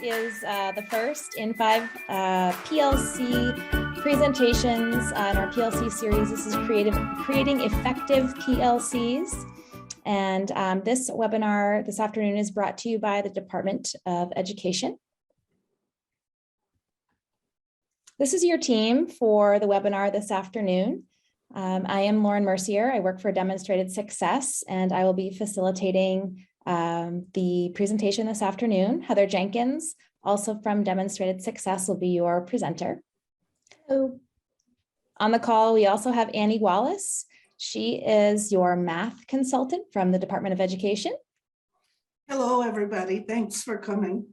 is the first in 5 PLC presentations in our PLC series. This is creating effective PLCs. And this webinar this afternoon is brought to you by the Department of Education. This is your team for the webinar this afternoon. I am Lauren Mercier. I work for Demonstrated Success, and I will be facilitating the presentation this afternoon. Heather Jenkins, also from Demonstrated Success, will be your presenter. Hello. On the call, we also have Annie Wallace. She is your math consultant from the Department of Education. Hello, everybody. Thanks for coming.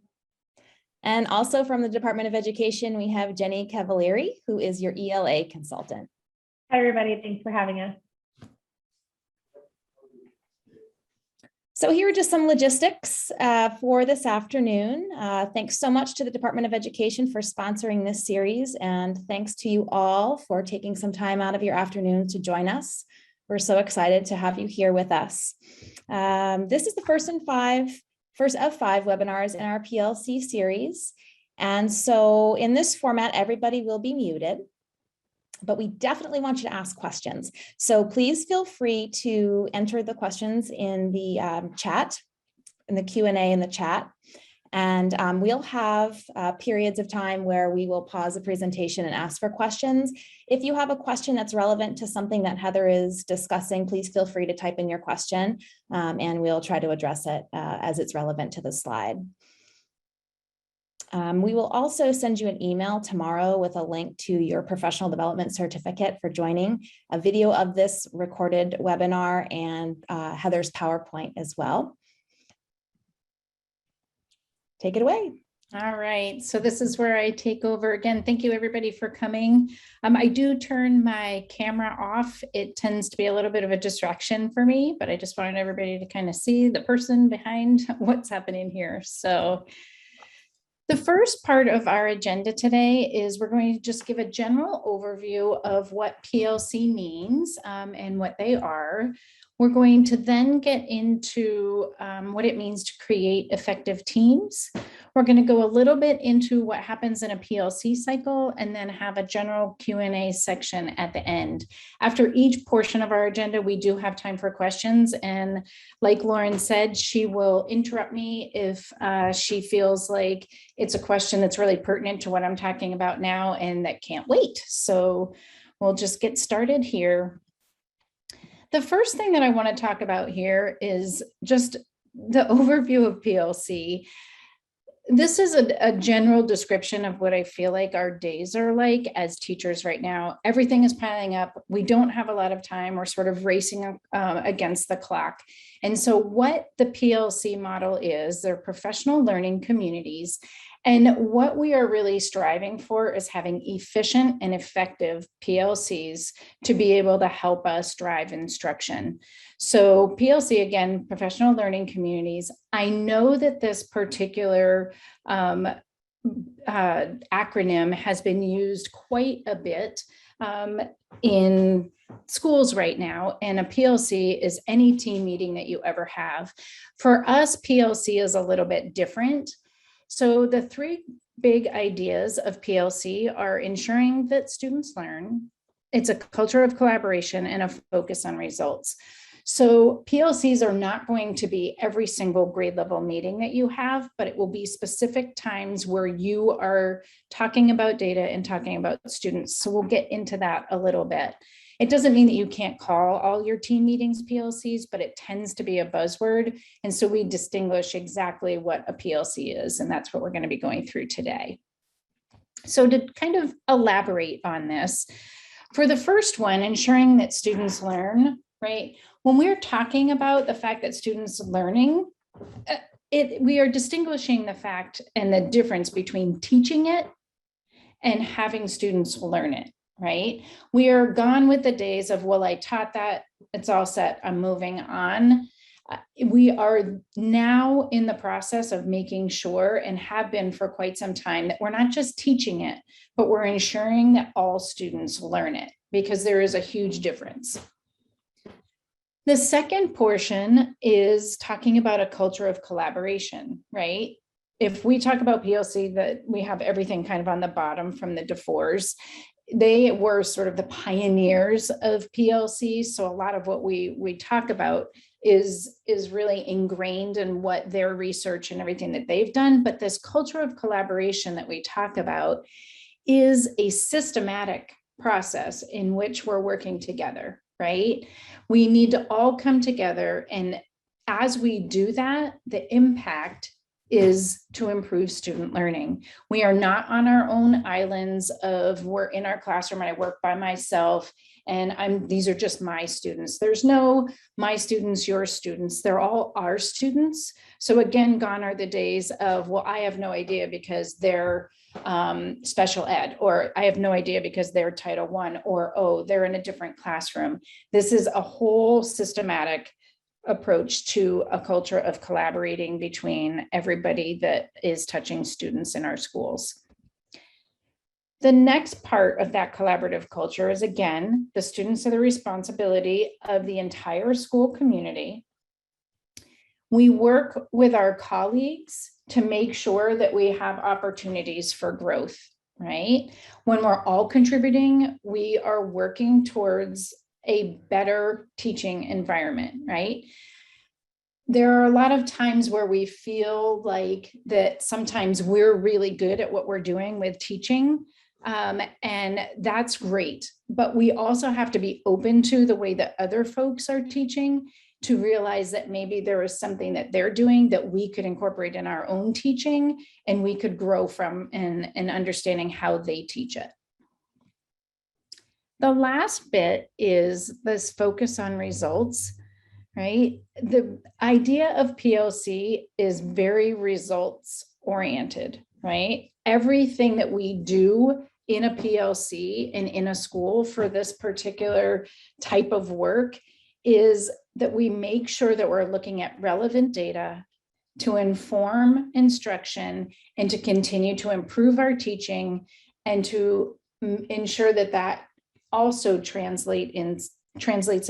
And also from the Department of Education, we have Jenny Cavalieri, who is your ELA consultant. Hi, everybody. Thanks for having us. So here are just some logistics for this afternoon. Thanks so much to the Department of Education for sponsoring this series, and thanks to you all for taking some time out of your afternoon to join us. We're so excited to have you here with us. This is the first of 5 webinars in our PLC series. And so in this format, everybody will be muted, but we definitely want you to ask questions. So please feel free to enter the questions in the chat, in the Q&A in the chat. And we'll have periods of time where we will pause the presentation and ask for questions. If you have a question that's relevant to something that Heather is discussing, please feel free to type in your question and we'll try to address it as it's relevant to the slide. We will also send you an email tomorrow with a link to your professional development certificate for joining, a video of this recorded webinar, and Heather's PowerPoint as well. Take it away. All right, so this is where I take over again. Thank you everybody for coming. I do turn my camera off. It tends to be a little bit of a distraction for me, but I just wanted everybody to kind of see the person behind what's happening here. So the first part of our agenda today is we're going to just give a general overview of what PLC means and what they are. We're going to then get into what it means to create effective teams. We're going to go a little bit into what happens in a PLC cycle and then have a general Q&A section at the end. After each portion of our agenda, we do have time for questions. And like Lauren said, she will interrupt me if she feels like it's a question that's really pertinent to what I'm talking about now and that can't wait. So we'll just get started here. The first thing that I want to talk about here is just the overview of PLC. This is a general description of what I feel like our days are like as teachers right now. Everything is piling up. We don't have a lot of time. We're sort of racing against the clock. And so what the PLC model is, they're professional learning communities. And what we are really striving for is having efficient and effective PLCs to be able to help us drive instruction. So PLC, again, professional learning communities. I know that this particular acronym has been used quite a bit in schools right now, and a PLC is any team meeting that you ever have. For us, PLC is a little bit different. So the 3 big ideas of PLC are ensuring that students learn, it's a culture of collaboration, and a focus on results. So PLCs are not going to be every single grade level meeting that you have, but it will be specific times where you are talking about data and talking about students. So we'll get into that a little bit. It doesn't mean that you can't call all your team meetings PLCs, but it tends to be a buzzword. And so we distinguish exactly what a PLC is, and that's what we're going to be going through today. So to kind of elaborate on this, for the first one, ensuring that students learn, right? When we're talking about the fact that students are learning, we are distinguishing the fact and the difference between teaching it and having students learn it. Right? We are gone with the days of, well, I taught that, it's all set, I'm moving on. We are now in the process of making sure, and have been for quite some time, that we're not just teaching it, but we're ensuring that all students learn it, because there is a huge difference. The second portion is talking about a culture of collaboration, right? if we talk about PLC, that we have everything kind of on the bottom from the DeFores. They were sort of the pioneers of PLC. So a lot of what we talk about is really ingrained in what their research and everything that they've done. But this culture of collaboration that we talk about is a systematic process in which we're working together, right? We need to all come together. And as we do that, the impact is to improve student learning. We are not on our own islands of we're in our classroom and I work by myself and these are just my students. There's no my students, your students, they're all our students. So again, gone are the days of, well, I have no idea because they're special ed, or I have no idea because they're Title I, or, oh, they're in a different classroom. This is a whole systematic approach to a culture of collaborating between everybody that is touching students in our schools. The next part of that collaborative culture is, again, the students are the responsibility of the entire school community. We work with our colleagues to make sure that we have opportunities for growth, right? When we're all contributing, we are working towards a better teaching environment, right? There are a lot of times where we feel like that sometimes we're really good at what we're doing with teaching, and that's great. But we also have to be open to the way that other folks are teaching to realize that maybe there is something that they're doing that we could incorporate in our own teaching and we could grow from in understanding how they teach it. The last bit is this focus on results, right? The idea of PLC is very results oriented, right? Everything that we do in a PLC and in a school for this particular type of work is that we make sure that we're looking at relevant data to inform instruction and to continue to improve our teaching and to ensure that that also translates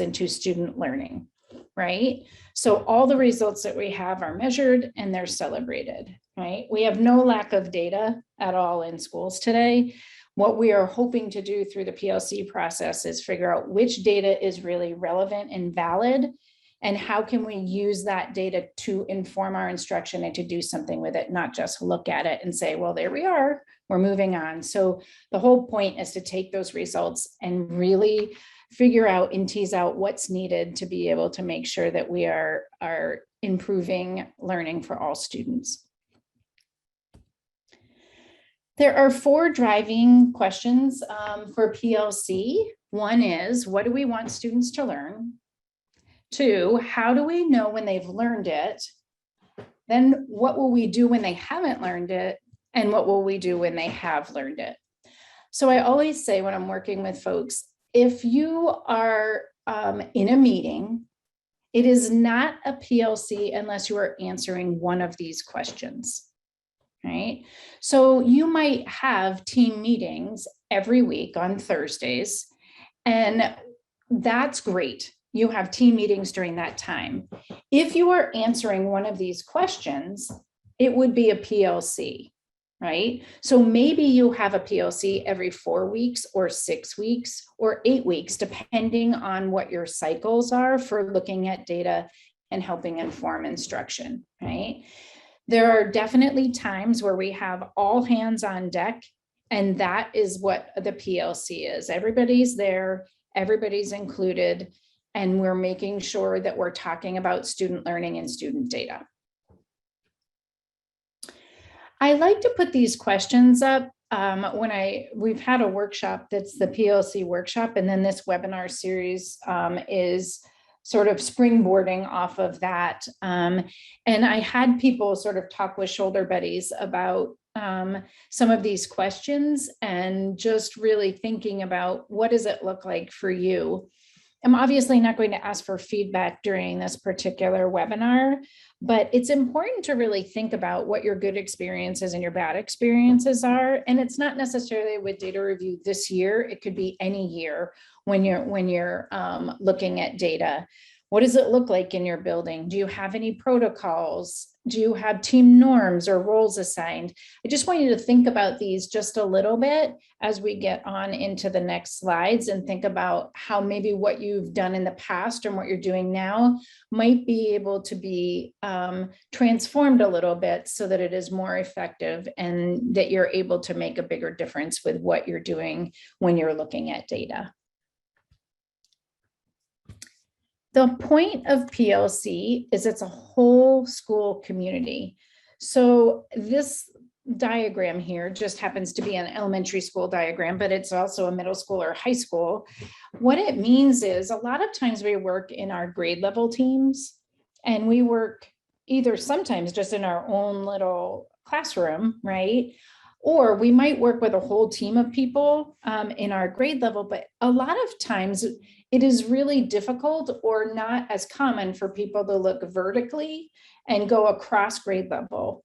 into student learning, right? So all the results that we have are measured and they're celebrated, right? We have no lack of data at all in schools today. What we are hoping to do through the PLC process is figure out which data is really relevant and valid, and how can we use that data to inform our instruction and to do something with it, not just look at it and say, well, there we are, we're moving on. So the whole point is to take those results and really figure out and tease out what's needed to be able to make sure that we are improving learning for all students. There are 4 driving questions for PLC. One is, what do we want students to learn? 2, how do we know when they've learned it? Then what will we do when they haven't learned it? And what will we do when they have learned it? So I always say when I'm working with folks, if you are in a meeting, it is not a PLC unless you are answering one of these questions, right? So you might have team meetings every week on Thursdays, and that's great. You have team meetings during that time. If you are answering one of these questions, it would be a PLC, right? So maybe you have a PLC every 4 weeks or 6 weeks or 8 weeks, depending on what your cycles are for looking at data and helping inform instruction, right? There are definitely times where we have all hands on deck, and that is what the PLC is. Everybody's there, everybody's included, and we're making sure that we're talking about student learning and student data. I like to put these questions up we've had a workshop that's the PLC workshop, and then this webinar series is sort of springboarding off of that. And I had people sort of talk with shoulder buddies about some of these questions and just really thinking about what does it look like for you. I'm obviously not going to ask for feedback during this particular webinar, but it's important to really think about what your good experiences and your bad experiences are. And it's not necessarily with data review this year. It could be any year when you're looking at data. What does it look like in your building? Do you have any protocols? Do you have team norms or roles assigned? I just want you to think about these just a little bit as we get on into the next slides and think about how maybe what you've done in the past and what you're doing now might be able to be transformed a little bit so that it is more effective and that you're able to make a bigger difference with what you're doing when you're looking at data. The point of PLC is it's a whole school community. So this diagram here just happens to be an elementary school diagram, but it's also a middle school or high school. What it means is a lot of times we work in our grade level teams, and we work either sometimes just in our own little classroom, right? Or we might work with a whole team of people in our grade level, but a lot of times it is really difficult or not as common for people to look vertically and go across grade level.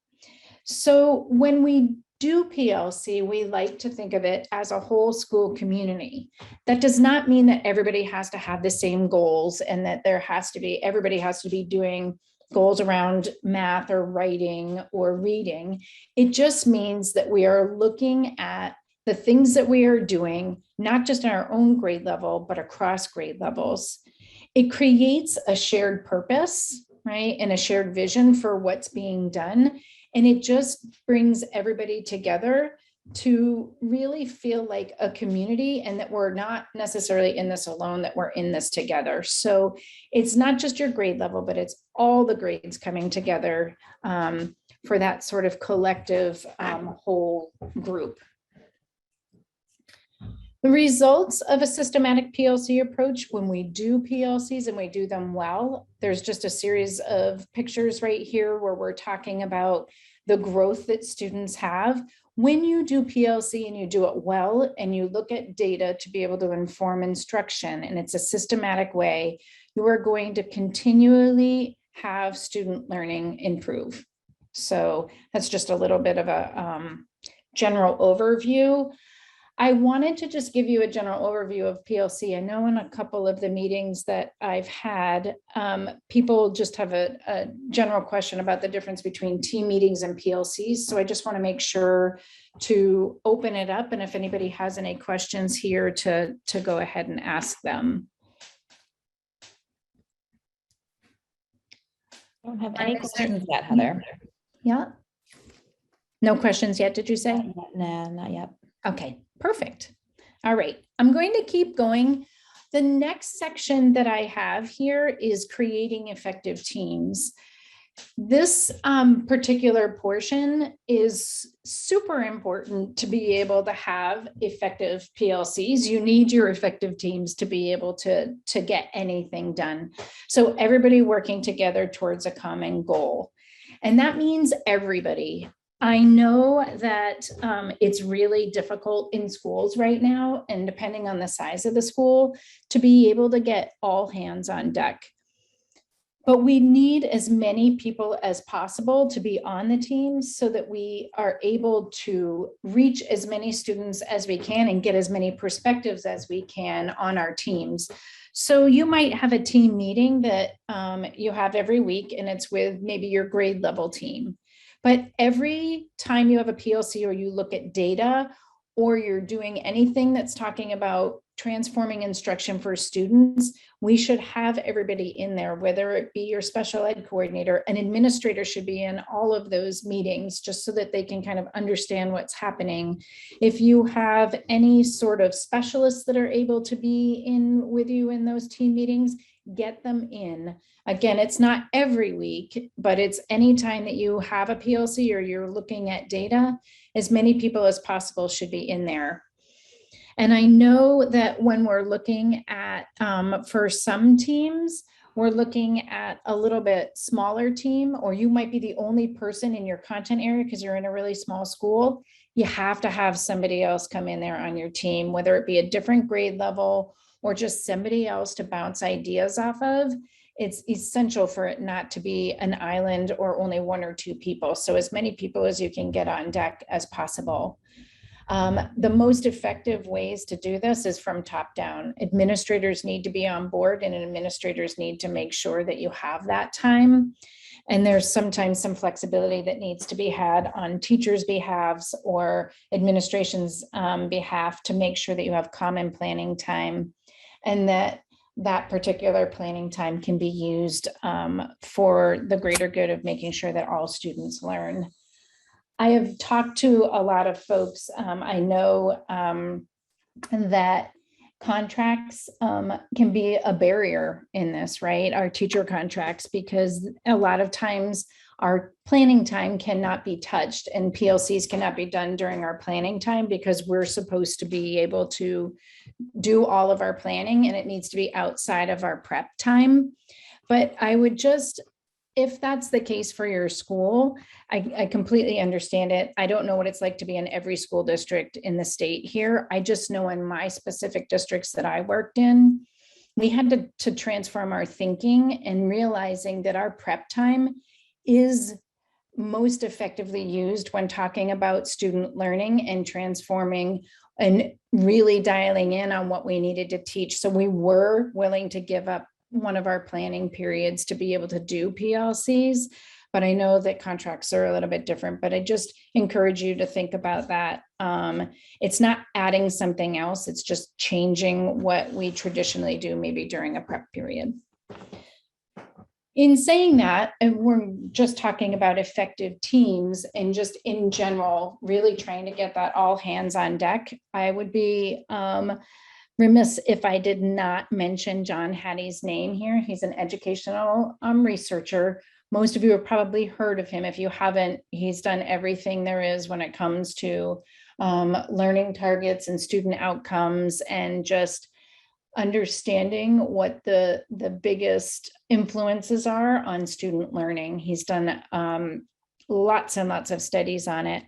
So when we do PLC, we like to think of it as a whole school community. That does not mean that everybody has to have the same goals and that everybody has to be doing goals around math or writing or reading. It just means that we are looking at the things that we are doing, not just in our own grade level, but across grade levels. It creates a shared purpose, right? And a shared vision for what's being done. And it just brings everybody together to really feel like a community and that we're not necessarily in this alone, that we're in this together. So it's not just your grade level, but it's all the grades coming together for that sort of collective whole group. The results of a systematic PLC approach, when we do PLCs and we do them well, there's just a series of pictures right here where we're talking about the growth that students have. When you do PLC and you do it well and you look at data to be able to inform instruction, and it's a systematic way, you are going to continually have student learning improve. So that's just a little bit of a general overview. I wanted to just give you a general overview of PLC. I know in a couple of the meetings that I've had, people just have a general question about the difference between team meetings and PLCs. So I just want to make sure to open it up. And if anybody has any questions here to go ahead and ask them. I don't have any questions yet, Heather. Yeah. No questions yet, did you say? No, not yet. Okay, perfect. All right, I'm going to keep going. The next section that I have here is creating effective teams. This particular portion is super important to be able to have effective PLCs. You need your effective teams to be able to get anything done. So everybody working together towards a common goal. And that means everybody. I know that it's really difficult in schools right now, and depending on the size of the school, to be able to get all hands on deck. But we need as many people as possible to be on the teams so that we are able to reach as many students as we can and get as many perspectives as we can on our teams. So you might have a team meeting that you have every week, and it's with maybe your grade level team. But every time you have a PLC or you look at data or you're doing anything that's talking about transforming instruction for students, we should have everybody in there, whether it be your special ed coordinator. An administrator should be in all of those meetings just so that they can kind of understand what's happening. If you have any sort of specialists that are able to be in with you in those team meetings, get them in. Again, it's not every week, but it's anytime that you have a PLC or you're looking at data, as many people as possible should be in there. And I know that when we're looking at, for some teams, we're looking at a little bit smaller team, or you might be the only person in your content area because you're in a really small school. You have to have somebody else come in there on your team, whether it be a different grade level or just somebody else to bounce ideas off of. It's essential for it not to be an island or only one or two people. So as many people as you can get on deck as possible. The most effective ways to do this is from top down. Administrators need to be on board, and administrators need to make sure that you have that time. And there's sometimes some flexibility that needs to be had on teachers' behalves or administration's behalf to make sure that you have common planning time, and that particular planning time can be used for the greater good of making sure that all students learn. I have talked to a lot of folks. I know that contracts can be a barrier in this, right? Our teacher contracts, because a lot of times our planning time cannot be touched, and PLCs cannot be done during our planning time because we're supposed to be able to do all of our planning, and it needs to be outside of our prep time. But I would just, if that's the case for your school, I completely understand it. I don't know what it's like to be in every school district in the state here. I just know in my specific districts that I worked in, we had to transform our thinking and realizing that our prep time is most effectively used when talking about student learning and transforming and really dialing in on what we needed to teach. So we were willing to give up one of our planning periods to be able to do PLCs, but I know that contracts are a little bit different, but I just encourage you to think about that. It's not adding something else, it's just changing what we traditionally do maybe during a prep period. In saying that, and we're just talking about effective teams and just in general, really trying to get that all hands on deck, I would be remiss if I did not mention John Hattie's name here. He's an educational researcher. Most of you have probably heard of him. If you haven't, he's done everything there is when it comes to learning targets and student outcomes, and just understanding what the biggest influences are on student learning. He's done lots and lots of studies on it.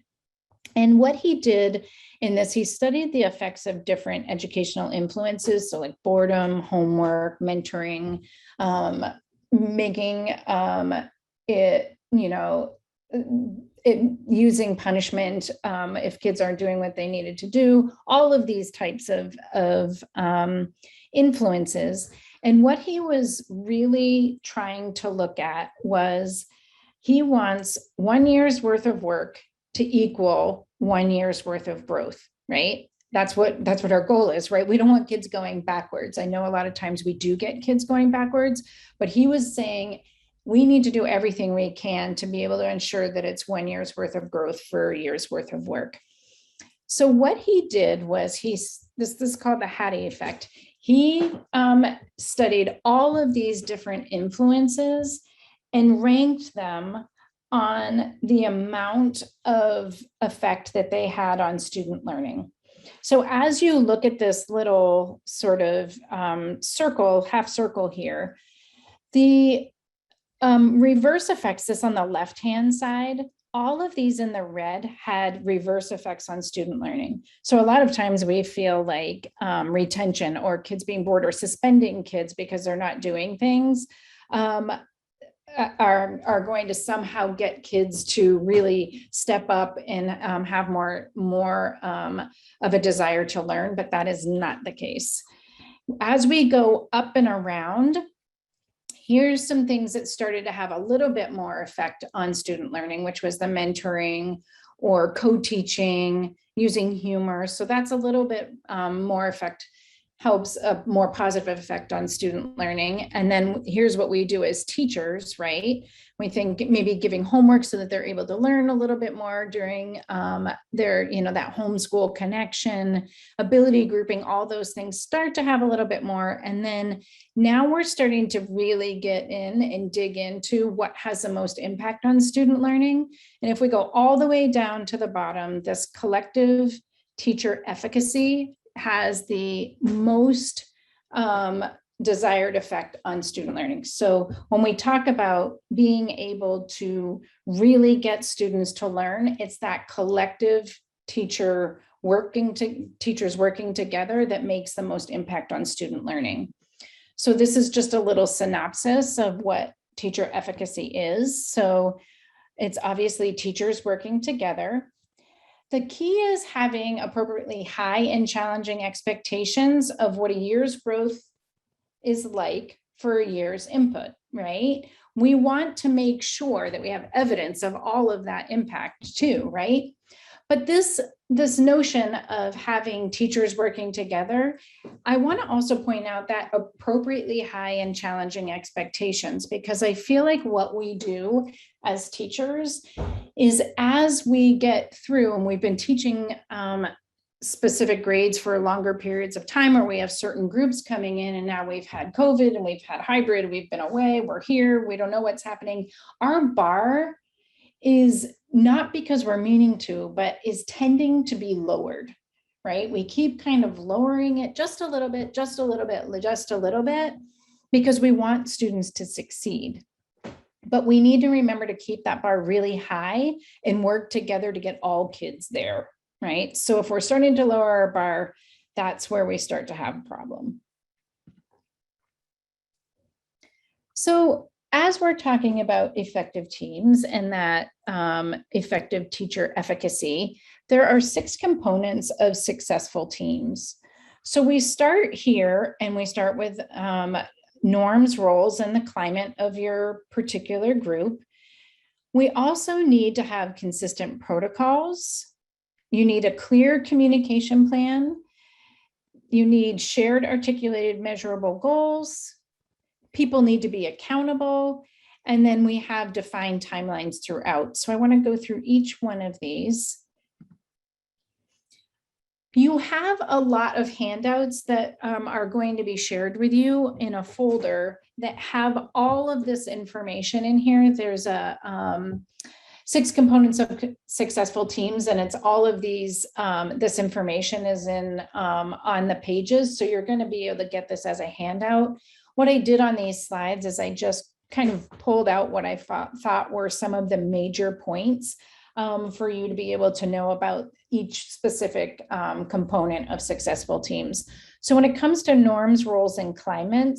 And what he did in this, he studied the effects of different educational influences. So like boredom, homework, mentoring, making it, using punishment if kids aren't doing what they needed to do, all of these types of influences. And what he was really trying to look at was he wants 1 year's worth of work to equal 1 year's worth of growth, right? That's what our goal is, right? We don't want kids going backwards. I know a lot of times we do get kids going backwards, but he was saying we need to do everything we can to be able to ensure that it's 1 year's worth of growth for a year's worth of work. So what he did was this is called the Hattie effect. He studied all of these different influences and ranked them on the amount of effect that they had on student learning. So as you look at this little sort of circle, half circle here, the reverse effects, this on the left-hand side, all of these in the red had reverse effects on student learning. So a lot of times we feel like retention or kids being bored or suspending kids because they're not doing things are going to somehow get kids to really step up and have more of a desire to learn, but that is not the case. As we go up and around, here's some things that started to have a little bit more effect on student learning, which was the mentoring or co-teaching, using humor. So that's a little bit more effect, helps a more positive effect on student learning. And then here's what we do as teachers, right? We think maybe giving homework so that they're able to learn a little bit more during their, that homeschool connection, ability grouping, all those things start to have a little bit more. And then now we're starting to really get in and dig into what has the most impact on student learning. And if we go all the way down to the bottom, this collective teacher efficacy has the most desired effect on student learning. So when we talk about being able to really get students to learn, it's that collective teachers working together that makes the most impact on student learning. So this is just a little synopsis of what teacher efficacy is. So it's obviously teachers working together. the key is having appropriately high and challenging expectations of what a year's growth is like for a year's input, right? We want to make sure that we have evidence of all of that impact too, right? But this notion of having teachers working together, I want to also point out that appropriately high and challenging expectations, because I feel like what we do as teachers is as we get through, and we've been teaching specific grades for longer periods of time, or we have certain groups coming in, and now we've had COVID and we've had hybrid, we've been away, we're here, we don't know what's happening. Our bar is not because we're meaning to, but is tending to be lowered, right? We keep kind of lowering it just a little bit, just a little bit, just a little bit, because we want students to succeed. But we need to remember to keep that bar really high and work together to get all kids there, right? So if we're starting to lower our bar, that's where we start to have a problem. So as we're talking about effective teams and that effective teacher efficacy, there are 6 components of successful teams. So we start here and we start with norms, roles, and the climate of your particular group. We also need to have consistent protocols. You need a clear communication plan. You need shared, articulated, measurable goals. People need to be accountable. And then we have defined timelines throughout. So I want to go through each one of these. You have a lot of handouts that are going to be shared with you in a folder that have all of this information in here. There's a 6 components of successful teams, and it's all of these, this information is in on the pages. So you're going to be able to get this as a handout. What I did on these slides is I just kind of pulled out what I thought were some of the major points for you to be able to know about each specific component of successful teams. So when it comes to norms, roles, and climate,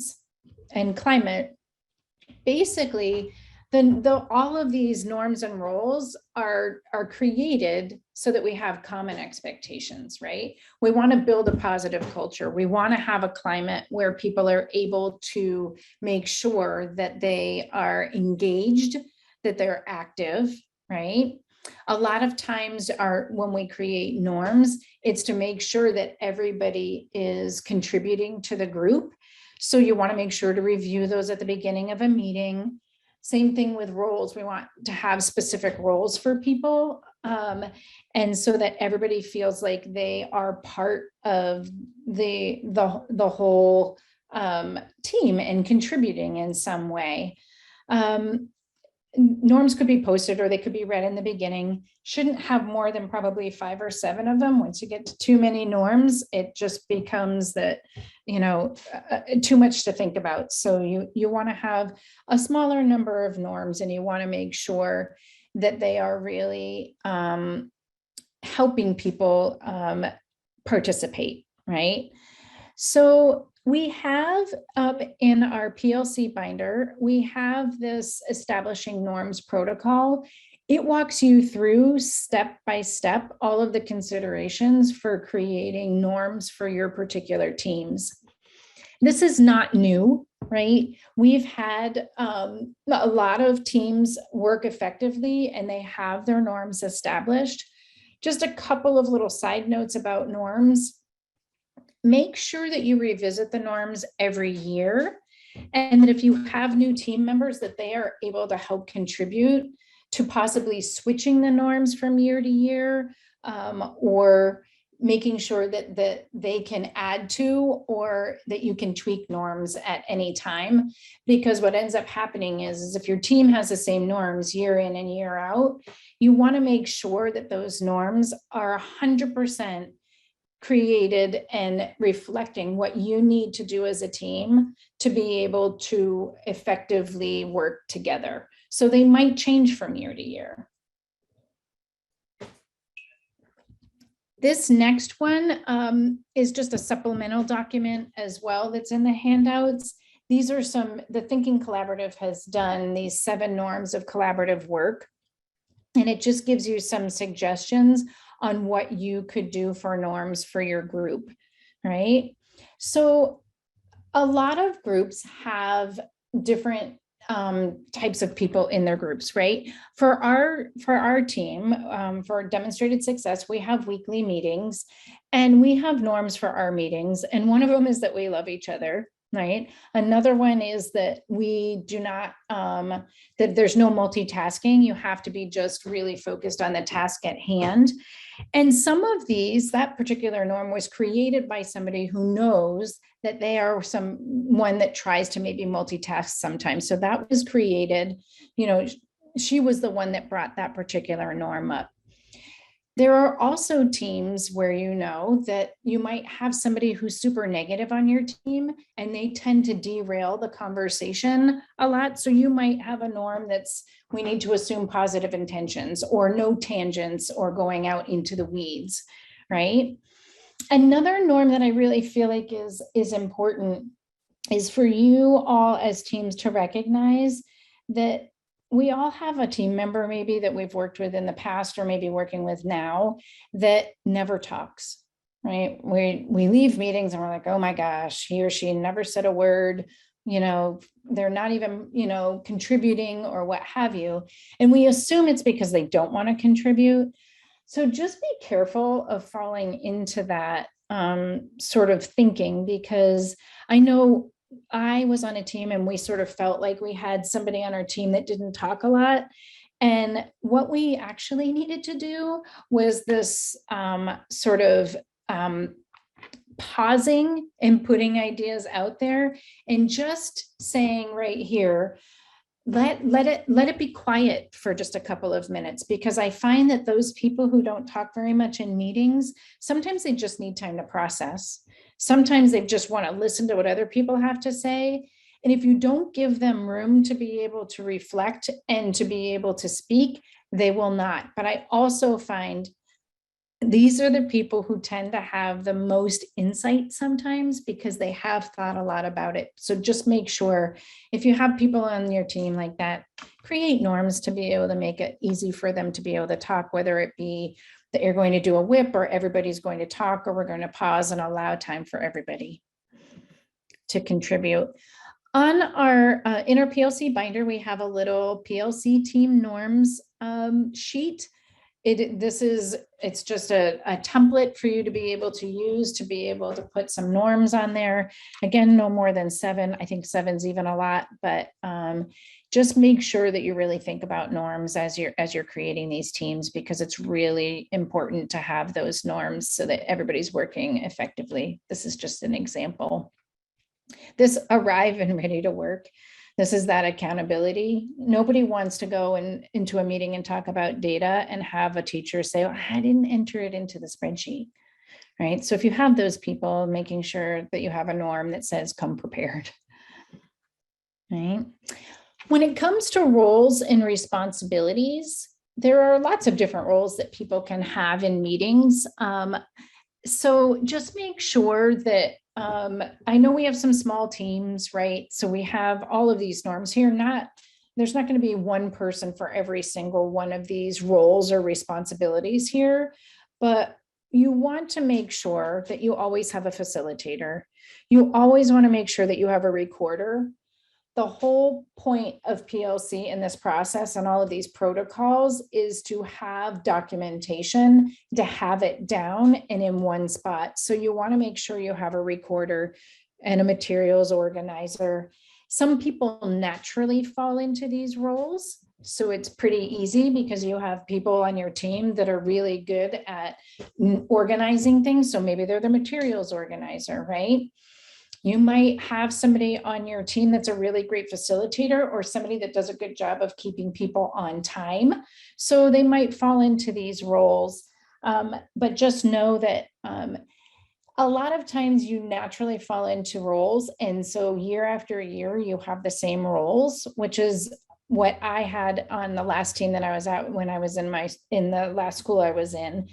basically, all of these norms and roles are created so that we have common expectations, right? We want to build a positive culture. We want to have a climate where people are able to make sure that they are engaged, that they're active, right? A lot of times when we create norms, it's to make sure that everybody is contributing to the group. So you want to make sure to review those at the beginning of a meeting. Same thing with roles. We want to have specific roles for people. And so that everybody feels like they are part of the whole team and contributing in some way. Norms could be posted or they could be read in the beginning. Shouldn't have more than probably 5 or 7 of them. Once you get to too many norms, it just becomes that, too much to think about. So you want to have a smaller number of norms, and you want to make sure that they are really helping people participate, right? So we have in our PLC binder, we have this establishing norms protocol. It walks you through step by step all of the considerations for creating norms for your particular teams. This is not new, right? We've had a lot of teams work effectively and they have their norms established. Just a couple of little side notes about norms. Make sure that you revisit the norms every year, and that if you have new team members, that they are able to help contribute to possibly switching the norms from year to year, or making sure that they can add to, or that you can tweak norms at any time. Because what ends up happening is if your team has the same norms year in and year out, you want to make sure that those norms are 100% created and reflecting what you need to do as a team to be able to effectively work together. So they might change from year to year. This next one is just a supplemental document as well that's in the handouts. These are the Thinking Collaborative has done these 7 norms of collaborative work. And it just gives you some suggestions on what you could do for norms for your group, right? So a lot of groups have different types of people in their groups, right? For our team, for demonstrated success, we have weekly meetings and we have norms for our meetings. And one of them is that we love each other, right? Another one is that we do not, that there's no multitasking. You have to be just really focused on the task at hand. And some of these, that particular norm was created by somebody who knows that they are someone that tries to maybe multitask sometimes. So that was created, you know, she was the one that brought that particular norm up. There are also teams where you know that you might have somebody who's super negative on your team and they tend to derail the conversation a lot. So you might have a norm that's we need to assume positive intentions or no tangents or going out into the weeds, right? Another norm that I really feel like is important is for you all as teams to recognize that we all have a team member maybe that we've worked with in the past or maybe working with now that never talks, right? We leave meetings and we're like, oh my gosh, he or she never said a word, you know, they're not even, you know, contributing or what have you. And we assume it's because they don't want to contribute. So just be careful of falling into that sort of thinking, because I know I was on a team and we sort of felt like we had somebody on our team that didn't talk a lot. And what we actually needed to do was this sort of pausing and putting ideas out there and just saying right here, let it be quiet for just a couple of minutes, because I find that those people who don't talk very much in meetings, sometimes they just need time to process. Sometimes they just want to listen to what other people have to say. And if you don't give them room to be able to reflect and to be able to speak, they will not. But I also find these are the people who tend to have the most insight sometimes because they have thought a lot about it. So just make sure if you have people on your team like that, create norms to be able to make it easy for them to be able to talk, whether it be that you're going to do a whip or everybody's going to talk, or we're going to pause and allow time for everybody to contribute. On our inner PLC binder, we have a little PLC team norms sheet. It's just a template for you to be able to use to be able to put some norms on there. Again, no more than 7. I think 7's even a lot, but just make sure that you really think about norms as you're creating these teams, because it's really important to have those norms so that everybody's working effectively. This is just an example. This arrive and ready to work. This is that accountability. Nobody wants to go into a meeting and talk about data and have a teacher say, oh, I didn't enter it into the spreadsheet, right? So if you have those people, making sure that you have a norm that says come prepared, right? When it comes to roles and responsibilities, there are lots of different roles that people can have in meetings. So just make sure that I know we have some small teams, right? So we have all of these norms here. There's not going to be one person for every single one of these roles or responsibilities here, but you want to make sure that you always have a facilitator. You always want to make sure that you have a recorder. The whole point of PLC in this process and all of these protocols is to have documentation, to have it down and in one spot. So you want to make sure you have a recorder and a materials organizer. Some people naturally fall into these roles. So it's pretty easy because you have people on your team that are really good at organizing things. So maybe they're the materials organizer, right? You might have somebody on your team that's a really great facilitator, or somebody that does a good job of keeping people on time. So they might fall into these roles, but just know that a lot of times you naturally fall into roles. And so year after year, you have the same roles, which is what I had on the last team that I was at when I was in the last school I was in.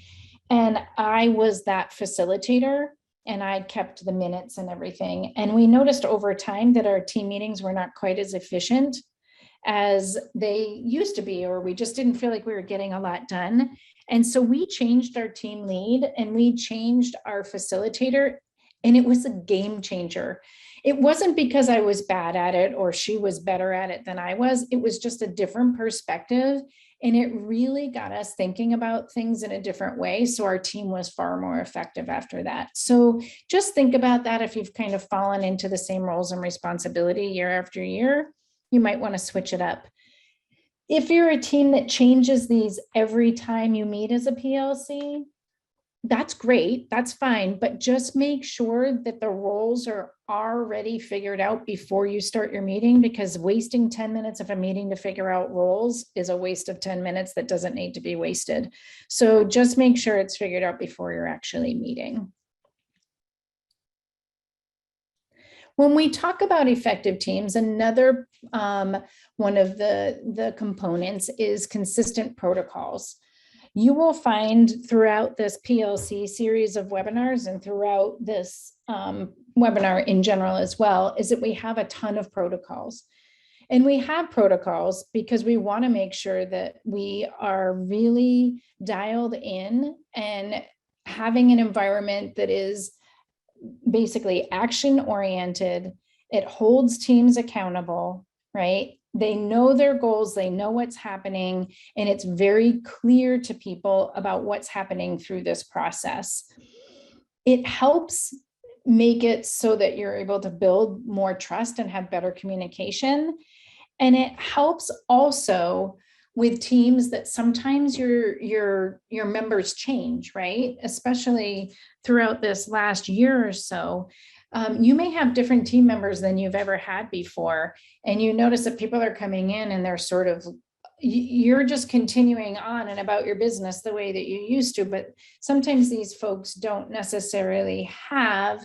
And I was that facilitator. And I kept the minutes and everything. And we noticed over time that our team meetings were not quite as efficient. as they used to be, or we just didn't feel like we were getting a lot done. And so we changed our team lead and we changed our facilitator, and it was a game changer. It wasn't because I was bad at it or she was better at it than I was. It was just a different perspective. And it really got us thinking about things in a different way. So our team was far more effective after that. So just think about that. If you've kind of fallen into the same roles and responsibility year after year, you might want to switch it up. If you're a team that changes these every time you meet as a PLC, that's great, that's fine, but just make sure that the roles are already figured out before you start your meeting, because wasting 10 minutes of a meeting to figure out roles is a waste of 10 minutes that doesn't need to be wasted. So just make sure it's figured out before you're actually meeting. When we talk about effective teams, another one of the components is consistent protocols. You will find throughout this PLC series of webinars and throughout this webinar in general as well, is that we have a ton of protocols. And we have protocols because we want to make sure that we are really dialed in and having an environment that is basically action oriented. It holds teams accountable, right? They know their goals, they know what's happening, and it's very clear to people about what's happening through this process. It helps make it so that you're able to build more trust and have better communication. And it helps also with teams that sometimes your members change, right? Especially throughout this last year or so. You may have different team members than you've ever had before, and you notice that people are coming in and they're sort of, you're just continuing on and about your business the way that you used to, but sometimes these folks don't necessarily have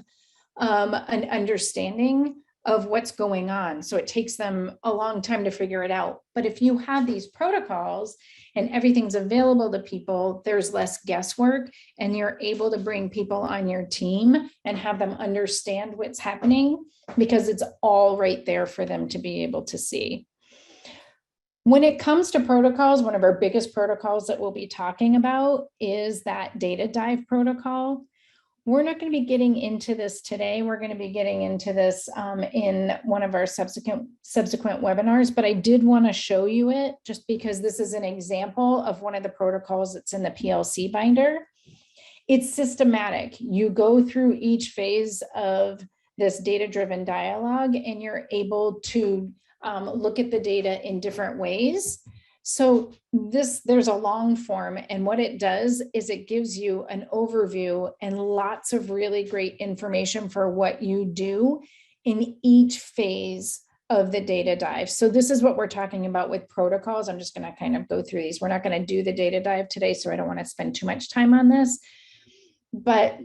an understanding of what's going on. So it takes them a long time to figure it out. But if you have these protocols and everything's available to people, there's less guesswork, and you're able to bring people on your team and have them understand what's happening because it's all right there for them to be able to see. When it comes to protocols, one of our biggest protocols that we'll be talking about is that data dive protocol. We're not going to be getting into this today. We're going to be getting into this in one of our subsequent webinars, but I did want to show you it just because this is an example of one of the protocols that's in the PLC binder. It's systematic. You go through each phase of this data-driven dialogue and you're able to look at the data in different ways. So there's a long form, and what it does is it gives you an overview and lots of really great information for what you do in each phase of the data dive. So this is what we're talking about with protocols. I'm just going to kind of go through these. We're not going to do the data dive today, so I don't want to spend too much time on this, but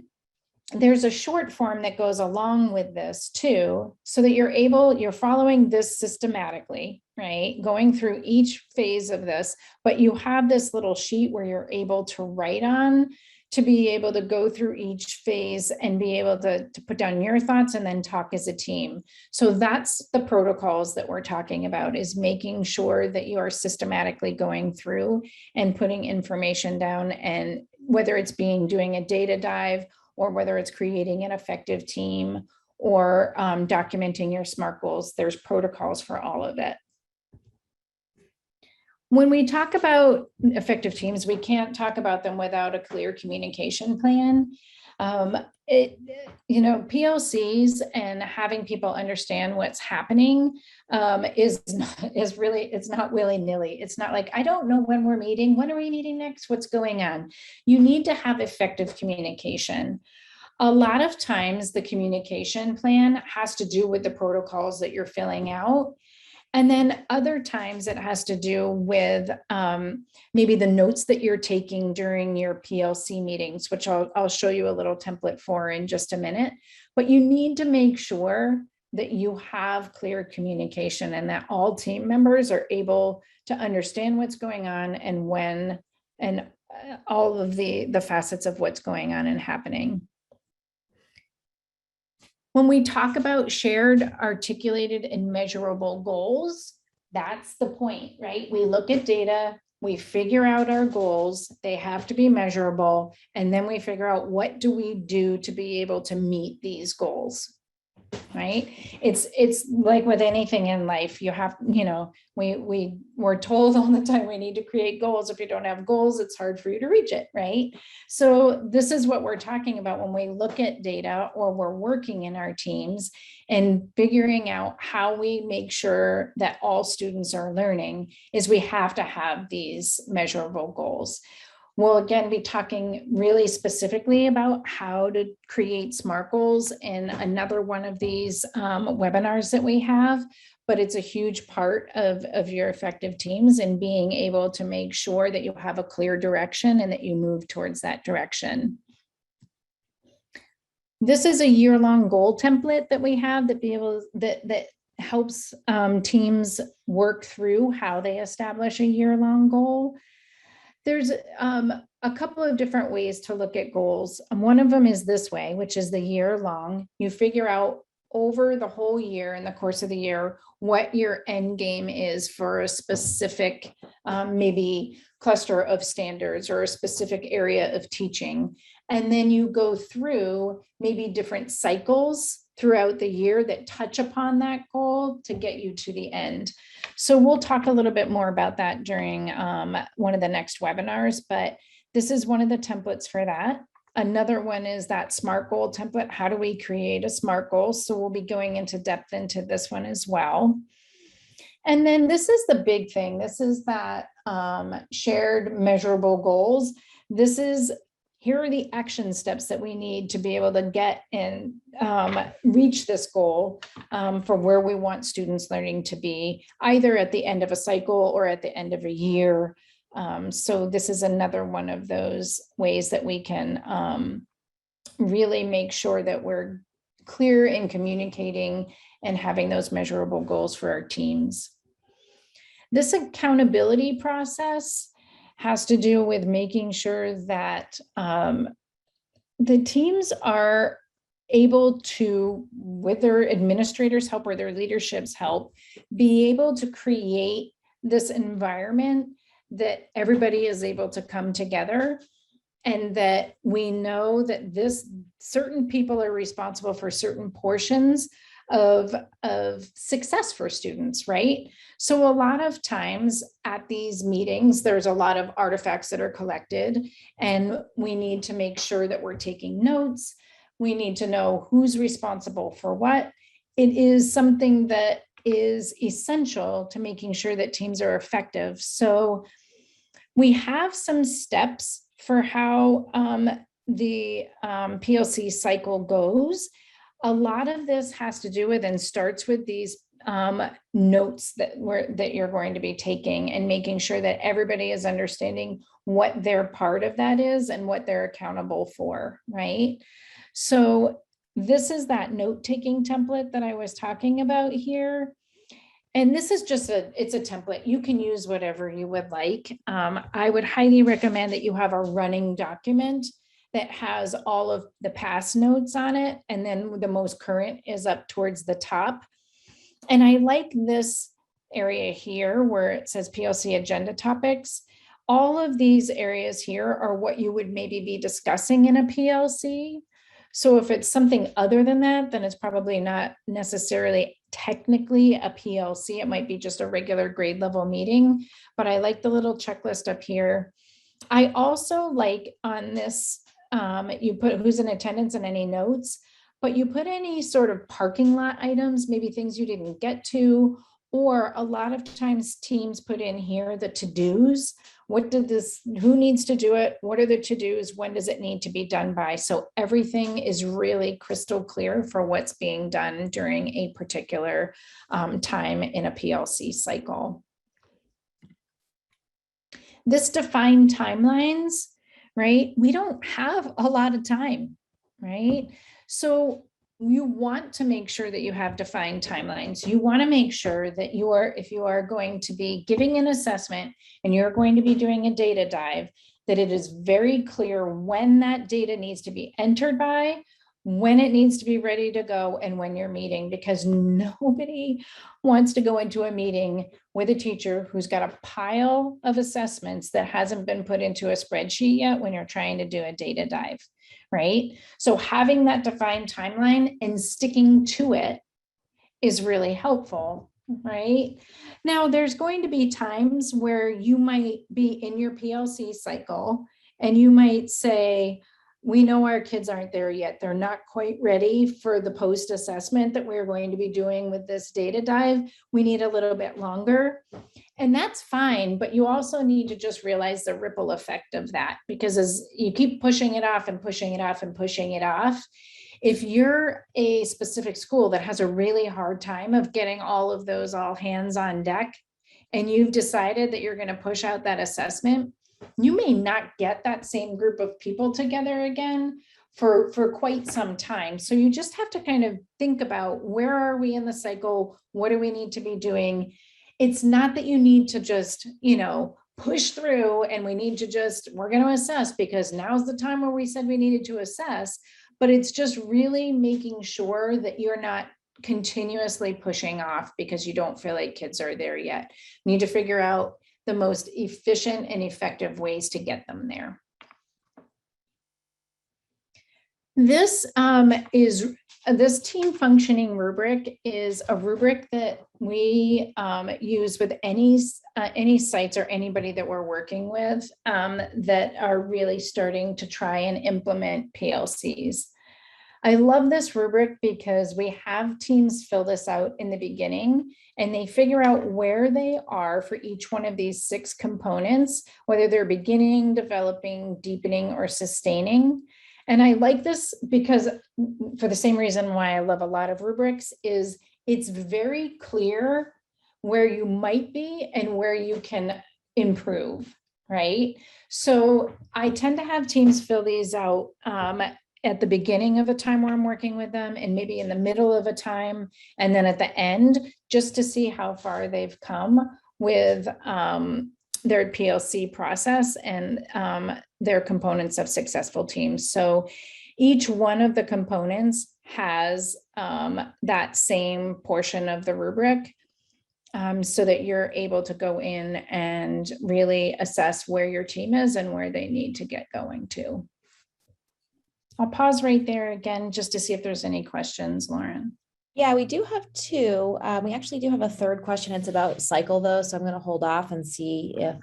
there's a short form that goes along with this too, so that you're following this systematically, right? Going through each phase of this, but you have this little sheet where you're able to write on to be able to go through each phase and be able to put down your thoughts and then talk as a team. So that's the protocols that we're talking about, is making sure that you are systematically going through and putting information down, and whether it's doing a data dive, or whether it's creating an effective team, or documenting your SMART goals, there's protocols for all of it. When we talk about effective teams, we can't talk about them without a clear communication plan. PLCs and having people understand what's happening it's not willy-nilly. It's not like, I don't know when we're meeting. When are we meeting next? What's going on? You need to have effective communication. A lot of times the communication plan has to do with the protocols that you're filling out. And then other times it has to do with maybe the notes that you're taking during your PLC meetings, which I'll show you a little template for in just a minute. But you need to make sure that you have clear communication and that all team members are able to understand what's going on and when, and all of the facets of what's going on and happening. When we talk about shared, articulated, and measurable goals, That's the point, right? We look at data, we figure out our goals, they have to be measurable, and then we figure out what do we do to be able to meet these goals. Right? It's like with anything in life, you have, we're told all the time we need to create goals. If you don't have goals, it's hard for you to reach it, right? So this is what we're talking about when we look at data or we're working in our teams and figuring out how we make sure that all students are learning is we have to have these measurable goals. We'll again be talking really specifically about how to create SMART goals in another one of these webinars that we have, but it's a huge part of your effective teams and being able to make sure that you have a clear direction and that you move towards that direction. This is a year-long goal template that we have that helps teams work through how they establish a year-long goal. There's a couple of different ways to look at goals. One of them is this way, which is the year long. You figure out over the whole year, in the course of the year, what your end game is for a specific maybe cluster of standards or a specific area of teaching. And then you go through maybe different cycles throughout the year that touch upon that goal to get you to the end. So we'll talk a little bit more about that during one of the next webinars, but this is one of the templates for that. Another one is that SMART goal template. How do we create a SMART goal? So we'll be going into depth into this one as well. And then this is the big thing. This is that shared measurable goals. Here are the action steps that we need to be able to get and reach this goal for where we want students learning to be, either at the end of a cycle or at the end of a year. So this is another one of those ways that we can really make sure that we're clear in communicating and having those measurable goals for our teams. This accountability process has to do with making sure that the teams are able to, with their administrators' help or their leadership's help, be able to create this environment that everybody is able to come together, and that we know that certain people are responsible for certain portions of success for students, right? So a lot of times at these meetings, there's a lot of artifacts that are collected, and we need to make sure that we're taking notes. We need to know who's responsible for what. It is something that is essential to making sure that teams are effective. So we have some steps for how the PLC cycle goes. A lot of this has to do with and starts with these notes that you're going to be taking, and making sure that everybody is understanding what their part of that is and what they're accountable for, right? So this is that note-taking template that I was talking about here. And this is just it's a template. You can use whatever you would like. I would highly recommend that you have a running document that has all of the past notes on it, and then the most current is up towards the top. And I like this area here where it says PLC agenda topics. All of these areas here are what you would maybe be discussing in a PLC. So if it's something other than that, then it's probably not necessarily technically a PLC. It might be just a regular grade level meeting, but I like the little checklist up here. I also like on this, you put who's in attendance and any notes, but you put any sort of parking lot items, maybe things you didn't get to, or a lot of times teams put in here the to-dos. Who needs to do it? What are the to-dos? When does it need to be done by? So everything is really crystal clear for what's being done during a particular time in a PLC cycle. This defined timelines, right? We don't have a lot of time, right? So you want to make sure that you have defined timelines. You want to make sure that if you are going to be giving an assessment and you're going to be doing a data dive, that it is very clear when that data needs to be entered by, when it needs to be ready to go and when you're meeting, because nobody wants to go into a meeting with a teacher who's got a pile of assessments that hasn't been put into a spreadsheet yet when you're trying to do a data dive, right? So having that defined timeline and sticking to it is really helpful, right? Now, there's going to be times where you might be in your PLC cycle and you might say, we know our kids aren't there yet. They're not quite ready for the post-assessment that we're going to be doing with this data dive. We need a little bit longer. And that's fine, but you also need to just realize the ripple effect of that, because as you keep pushing it off and pushing it off and pushing it off, if you're a specific school that has a really hard time of getting all of those all hands on deck, and you've decided that you're going to push out that assessment, you may not get that same group of people together again for quite some time. So you just have to kind of think about, where are we in the cycle? What do we need to be doing? It's not that you need to just, push through and we're going to assess because now's the time where we said we needed to assess, but it's just really making sure that you're not continuously pushing off because you don't feel like kids are there yet. You need to figure out the most efficient and effective ways to get them there. This team functioning rubric is a rubric that we use with any sites or anybody that we're working with that are really starting to try and implement PLCs. I love this rubric because we have teams fill this out in the beginning and they figure out where they are for each one of these 6 components, whether they're beginning, developing, deepening, or sustaining. And I like this because, for the same reason why I love a lot of rubrics, is it's very clear where you might be and where you can improve, right? So I tend to have teams fill these out at the beginning of a time where I'm working with them, and maybe in the middle of a time, and then at the end, just to see how far they've come with their PLC process and their components of successful teams. So each one of the components has that same portion of the rubric, so that you're able to go in and really assess where your team is and where they need to get going to. I'll pause right there again just to see if there's any questions, Lauren. Yeah, we do have 2. We actually do have a 3rd question. It's about cycle though, so I'm going to hold off and see if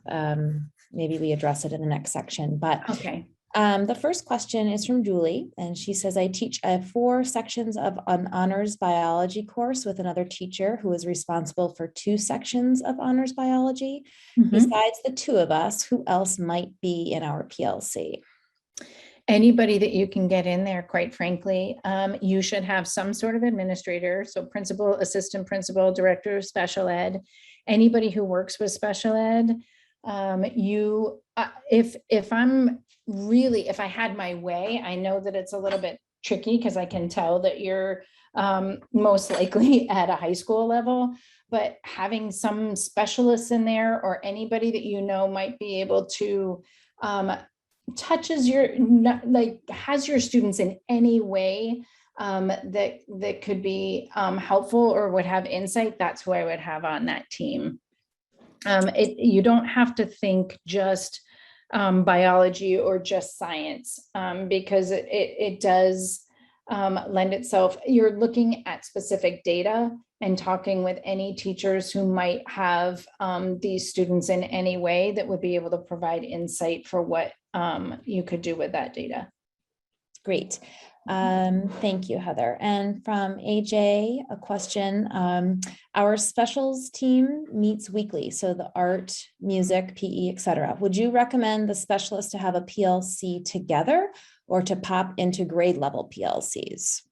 maybe we address it in the next section. But okay. The first question is from Julie, and she says, I teach 4 sections of an honors biology course with another teacher who is responsible for 2 sections of honors biology. Besides the 2 of us, who else might be in our PLC? Anybody that you can get in there, quite frankly. You should have some sort of administrator, so principal, assistant principal, director of special ed, anybody who works with special ed. If I had my way, I know that it's a little bit tricky because I can tell that you're most likely at a high school level, but having some specialists in there or anybody that might be able to has your students in any way that could be helpful or would have insight, that's who I would have on that team. You don't have to think just biology or just science because it does lend itself. You're looking at specific data and talking with any teachers who might have these students in any way that would be able to provide insight for what you could do with that data. Great. Thank you, Heather. And from AJ, a question. Our specials team meets weekly, so the art, music, PE, etc. Would you recommend the specialist to have a PLC together or to pop into grade level PLCs?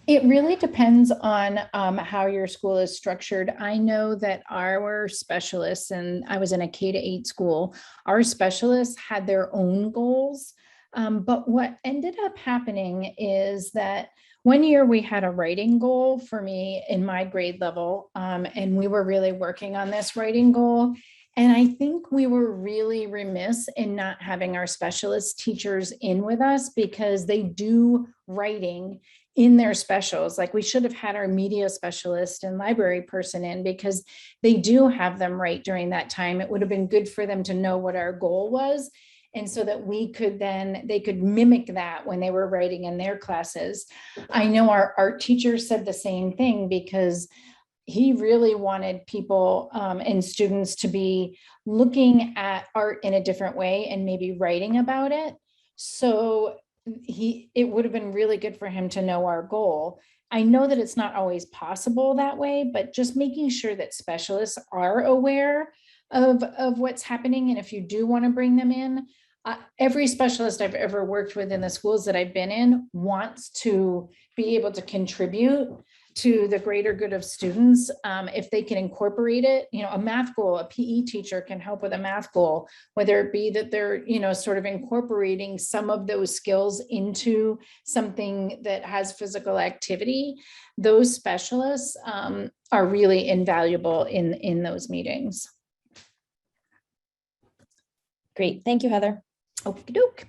It really depends on how your school is structured. I know that our specialists, and I was in a K-8 school, our specialists had their own goals. But what ended up happening is that one year we had a writing goal for me in my grade level, and we were really working on this writing goal. And I think we were really remiss in not having our specialist teachers in with us because they do writing in their specials. Like we should have had our media specialist and library person in because they do have them write during that time. It would have been good for them to know what our goal was. And so that they could mimic that when they were writing in their classes. I know our art teacher said the same thing because he really wanted people and students to be looking at art in a different way and maybe writing about it. So it would have been really good for him to know our goal. I know that it's not always possible that way, but just making sure that specialists are aware of what's happening. And if you do want to bring them in, every specialist I've ever worked with in the schools that I've been in wants to be able to contribute to the greater good of students. If they can incorporate it, a math goal, a PE teacher can help with a math goal, whether it be that they're, sort of incorporating some of those skills into something that has physical activity. Those specialists are really invaluable in those meetings. Great. Thank you, Heather. Okie doke.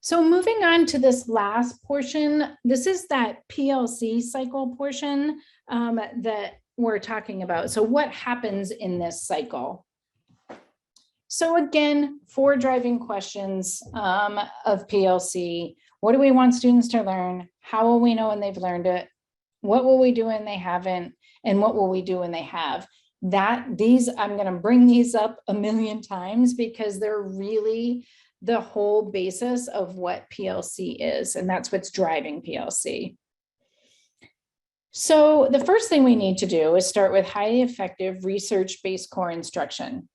So moving on to this last portion, this is that PLC cycle portion that we're talking about. So what happens in this cycle? So again, 4 driving questions of PLC. What do we want students to learn? How will we know when they've learned it? What will we do when they haven't? And what will we do when they have? I'm going to bring these up a million times because they're really the whole basis of what PLC is, and that's what's driving PLC. So the first thing we need to do is start with highly effective research-based core instruction.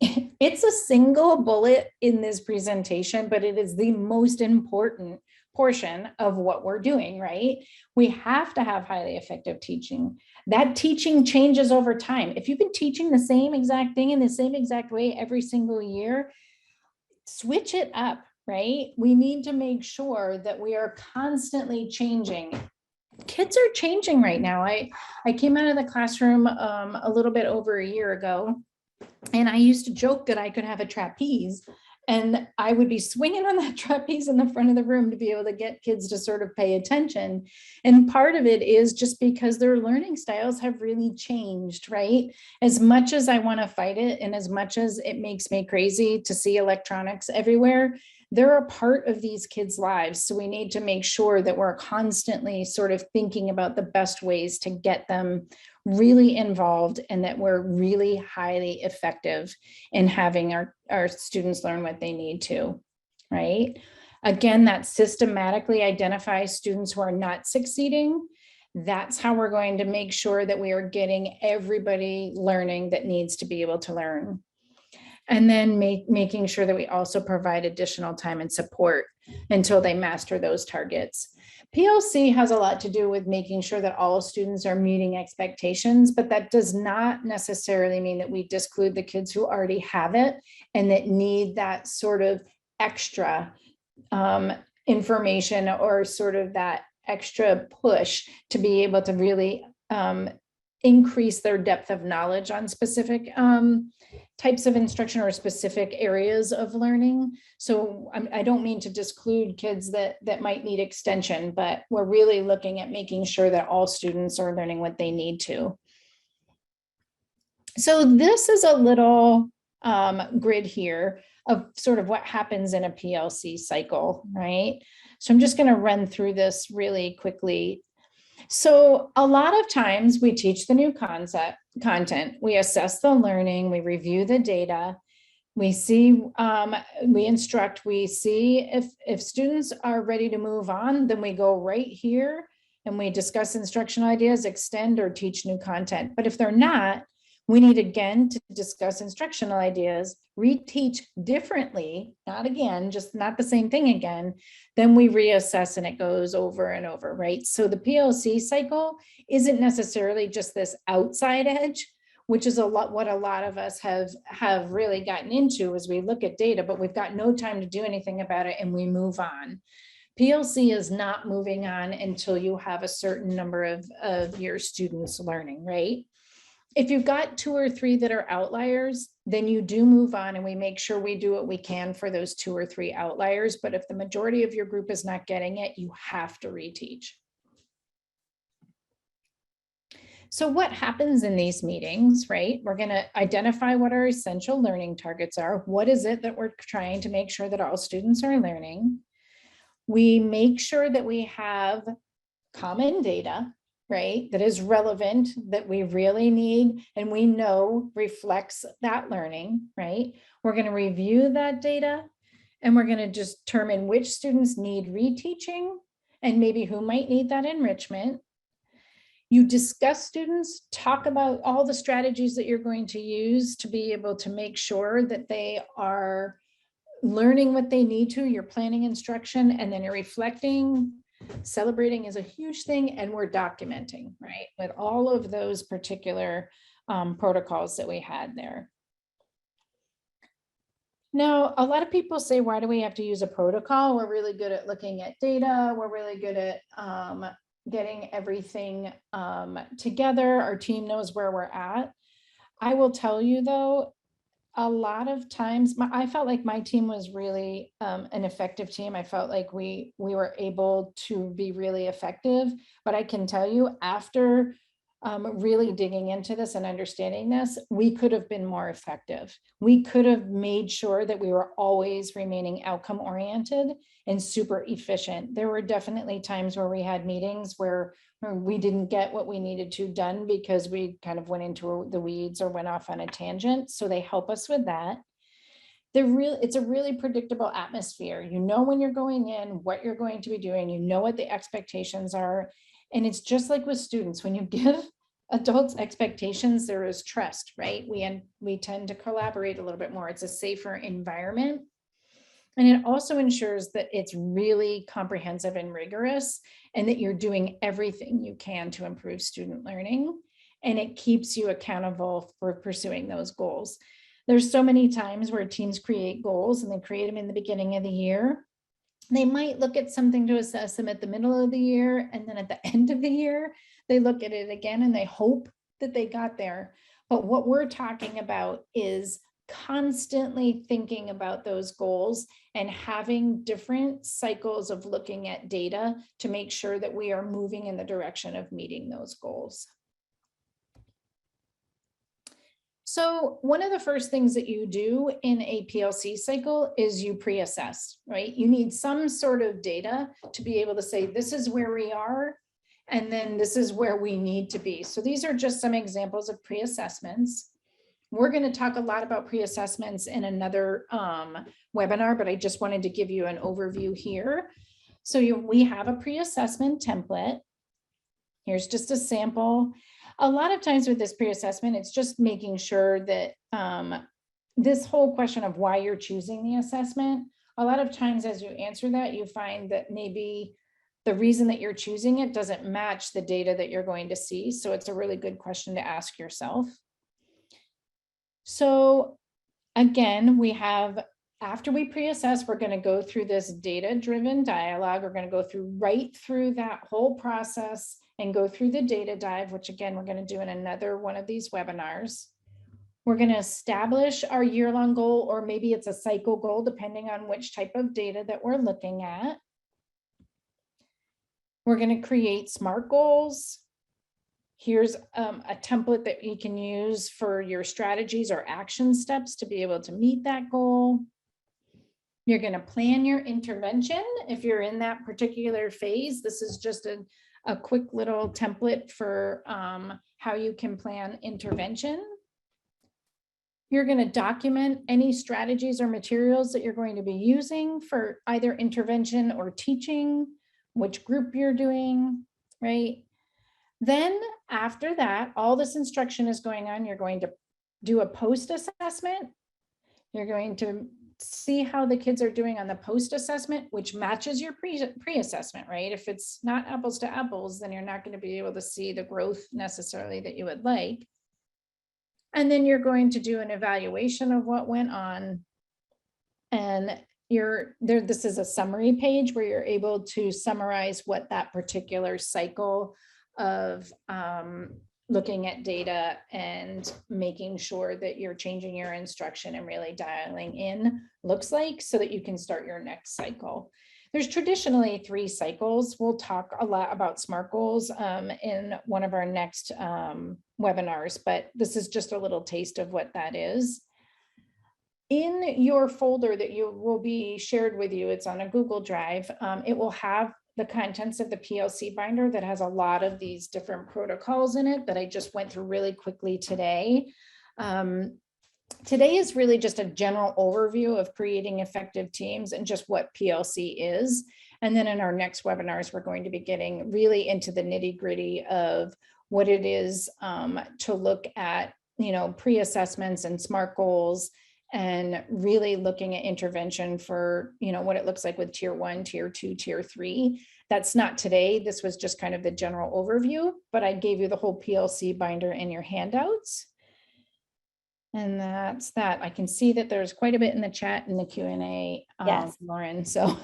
It's a single bullet in this presentation, but it is the most important portion of what we're doing, right? We have to have highly effective teaching. That teaching changes over time. If you've been teaching the same exact thing in the same exact way every single year, switch it up, right? We need to make sure that we are constantly changing. Kids are changing right now. I came out of the classroom a little bit over a year ago, and I used to joke that I could have a trapeze and I would be swinging on that trapeze in the front of the room to be able to get kids to sort of pay attention. And part of it is just because their learning styles have really changed, right? As much as I want to fight it, and as much as it makes me crazy to see electronics everywhere, they're a part of these kids' lives. So we need to make sure that we're constantly sort of thinking about the best ways to get them really involved and that we're really highly effective in having our students learn what they need to, right? Again, that systematically identifies students who are not succeeding. That's how we're going to make sure that we are getting everybody learning that needs to be able to learn. And then making sure that we also provide additional time and support until they master those targets. PLC has a lot to do with making sure that all students are meeting expectations, but that does not necessarily mean that we disclude the kids who already have it and that need that sort of extra information or sort of that extra push to be able to really increase their depth of knowledge on specific types of instruction or specific areas of learning. So I don't mean to disclude kids that might need extension, but we're really looking at making sure that all students are learning what they need to. So this is a little grid here of sort of what happens in a PLC cycle, right? So I'm just going to run through this really quickly. So a lot of times we teach the new content, we assess the learning, we review the data, we see, we instruct, we see if students are ready to move on, then we go right here and we discuss instructional ideas, extend or teach new content. But if they're not, we need again to discuss instructional ideas, reteach differently, not again, just not the same thing again, then we reassess and it goes over and over, right? So the PLC cycle isn't necessarily just this outside edge, which is what a lot of us have really gotten into as we look at data, but we've got no time to do anything about it and we move on. PLC is not moving on until you have a certain number of your students learning, right? If you've got 2 or 3 that are outliers, then you do move on and we make sure we do what we can for those 2 or 3 outliers. But if the majority of your group is not getting it, you have to reteach. So what happens in these meetings, right? We're going to identify what our essential learning targets are. What is it that we're trying to make sure that all students are learning? We make sure that we have common data, right, that is relevant, that we really need, and we know reflects that learning, right? We're going to review that data, and we're going to just determine which students need reteaching, and maybe who might need that enrichment. You discuss students, talk about all the strategies that you're going to use to be able to make sure that they are learning what they need to, you're planning instruction, and then you're reflecting. Celebrating is a huge thing, and we're documenting, right, with all of those particular protocols that we had there. Now, a lot of people say, why do we have to use a protocol? We're really good at looking at data. We're really good at getting everything together. Our team knows where we're at. I will tell you though, a lot of times I felt like my team was really an effective team. I felt like we were able to be really effective, but I can tell you after really digging into this and understanding this, we could have been more effective. We could have made sure that we were always remaining outcome oriented and super efficient. There were definitely times where we had meetings where we didn't get what we needed to done because we kind of went into the weeds or went off on a tangent. So they help us with that. It's a really predictable atmosphere. You know when you're going in, what you're going to be doing, you know what the expectations are. And it's just like with students, when you give adults expectations, there is trust, right? We tend to collaborate a little bit more. It's a safer environment. And it also ensures that it's really comprehensive and rigorous, and that you're doing everything you can to improve student learning. And it keeps you accountable for pursuing those goals. There's so many times where teams create goals and they create them in the beginning of the year. They might look at something to assess them at the middle of the year, and then at the end of the year, they look at it again and they hope that they got there. But what we're talking about is constantly thinking about those goals and having different cycles of looking at data to make sure that we are moving in the direction of meeting those goals. So one of the first things that you do in a PLC cycle is you pre-assess, right? You need some sort of data to be able to say, this is where we are, and then this is where we need to be. So these are just some examples of pre-assessments. We're going to talk a lot about pre-assessments in another webinar, but I just wanted to give you an overview here. So we have a pre-assessment template. Here's just a sample. A lot of times with this pre-assessment, it's just making sure that this whole question of why you're choosing the assessment, a lot of times as you answer that, you find that maybe the reason that you're choosing it doesn't match the data that you're going to see. So it's a really good question to ask yourself. So again, we have, after we pre-assess, we're going to go through this data-driven dialogue. We're going to go right through that whole process and go through the data dive, which again, we're going to do in another one of these webinars. We're going to establish our year-long goal, or maybe it's a cycle goal, depending on which type of data that we're looking at. We're going to create SMART goals. Here's a template that you can use for your strategies or action steps to be able to meet that goal. You're going to plan your intervention if you're in that particular phase. This is just a quick little template for how you can plan intervention. You're going to document any strategies or materials that you're going to be using for either intervention or teaching, which group you're doing, right? Then after that, all this instruction is going on. You're going to do a post-assessment. You're going to see how the kids are doing on the post-assessment, which matches your pre-assessment, right? If it's not apples to apples, then you're not going to be able to see the growth necessarily that you would like. And then you're going to do an evaluation of what went on. And this is a summary page where you're able to summarize what that particular cycle of looking at data and making sure that you're changing your instruction and really dialing in looks like, so that you can start your next cycle. There's traditionally 3 cycles. We'll talk a lot about SMART goals in one of our next webinars, but this is just a little taste of what that is. In your folder that you will be shared with you, it's on a Google Drive, it will have the contents of the PLC binder that has a lot of these different protocols in it that I just went through really quickly today. Today is really just a general overview of creating effective teams and just what PLC is. And then in our next webinars, we're going to be getting really into the nitty-gritty of what it is to look at, pre-assessments and SMART goals, and really looking at intervention for, what it looks like with tier 1, tier 2, tier 3. That's not today. This was just kind of the general overview, but I gave you the whole PLC binder in your handouts. And that's that. I can see that there's quite a bit in the chat and the Q&A, Yes. Lauren. So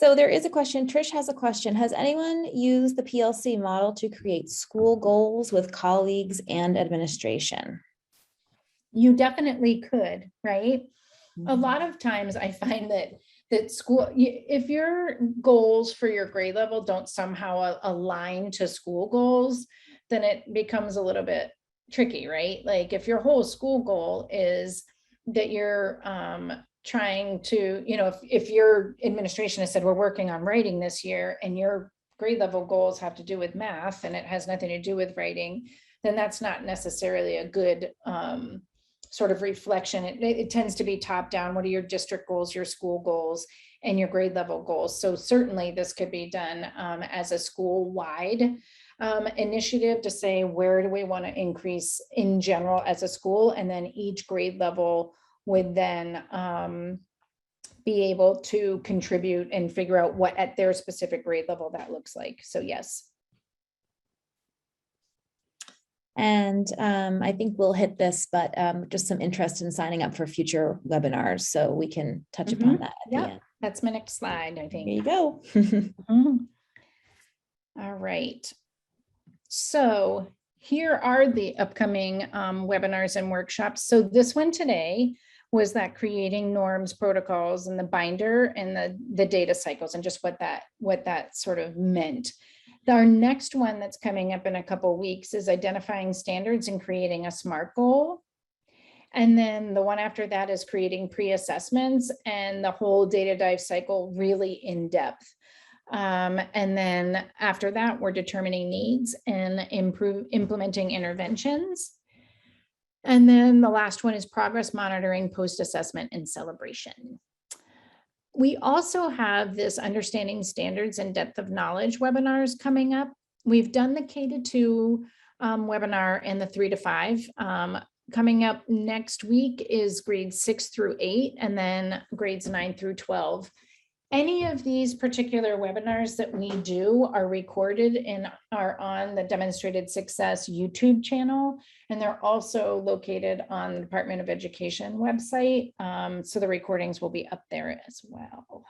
there is a question. Trish has a question. Has anyone used the PLC model to create school goals with colleagues and administration? you definitely could, right? A lot of times I find that school, if your goals for your grade level don't somehow align to school goals, then it becomes a little bit tricky, right? Like if your whole school goal is that you're trying to, if your administration has said we're working on writing this year and your grade level goals have to do with math and it has nothing to do with writing, then that's not necessarily a good sort of reflection. It tends to be top down. What are your district goals, your school goals, and your grade level goals? So certainly this could be done as a school-wide initiative to say, where do we want to increase in general as a school? And then each grade level would then be able to contribute and figure out what at their specific grade level that looks like. So yes. And I think we'll hit this, but just some interest in signing up for future webinars, so we can touch upon that at the end. That's my next slide, I think. There you go. All right. So here are the upcoming webinars and workshops. So this one today was that creating norms, protocols, and the binder and the data cycles, and just what that sort of meant. Our next one that's coming up in a couple of weeks is identifying standards and creating a SMART goal. And then the one after that is creating pre-assessments and the whole data dive cycle really in depth. And then after that, we're determining needs and implementing interventions. And then the last one is progress monitoring, post-assessment, and celebration. We also have this understanding standards and depth of knowledge webinars coming up. We've done the K-2 webinar and the 3 to 5. Coming up next week is grades 6 through 8, and then grades 9 through 12. Any of these particular webinars that we do are recorded and are on the Demonstrated Success YouTube channel, and they're also located on the Department of Education website. So the recordings will be up there as well.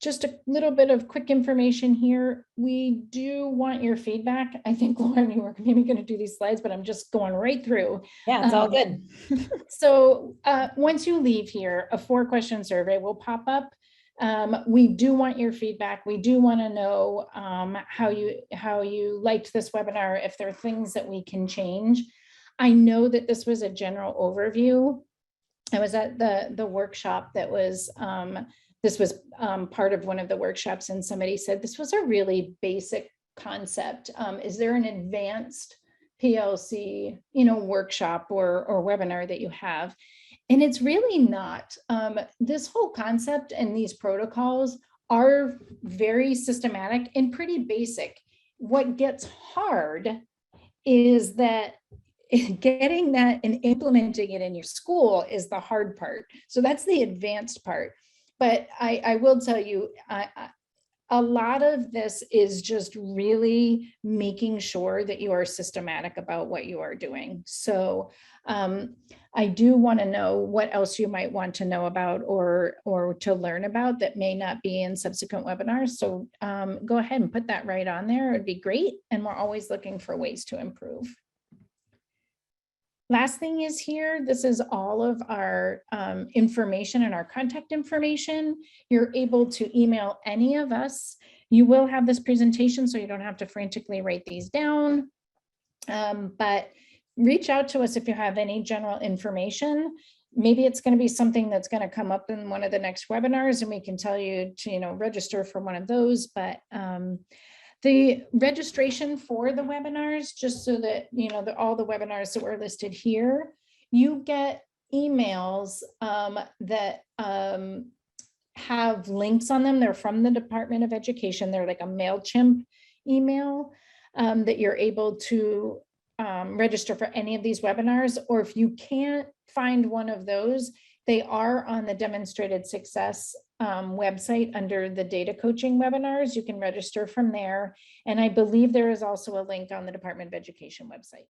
Just a little bit of quick information here. We do want your feedback. I think, Lauren, you were maybe going to do these slides, but I'm just going right through. Yeah, it's all good. So once you leave here, a 4-question survey will pop up. We do want your feedback. We do want to know how you liked this webinar, if there are things that we can change. I know that this was a general overview. I was at the workshop that was this was part of one of the workshops, and somebody said this was a really basic concept. Is there an advanced PLC, workshop or webinar that you have? And it's really not. This whole concept and these protocols are very systematic and pretty basic. What gets hard is that getting that and implementing it in your school is the hard part. So that's the advanced part. But I will tell you, a lot of this is just really making sure that you are systematic about what you are doing. So I do want to know what else you might want to know about or to learn about that may not be in subsequent webinars. So go ahead and put that right on there. It'd be great. And we're always looking for ways to improve. Last thing is here, this is all of our information and our contact information. You're able to email any of us. You will have this presentation, so you don't have to frantically write these down. But reach out to us if you have any general information. Maybe it's going to be something that's going to come up in one of the next webinars, and we can tell you to, register for one of those. But the registration for the webinars, just so that, all the webinars that were listed here, you get emails that have links on them. They're from the Department of Education. They're like a MailChimp email that you're able to register for any of these webinars. Or if you can't find one of those, they are on the Demonstrated Success website under the data coaching webinars. You can register from there. And I believe there is also a link on the Department of Education website.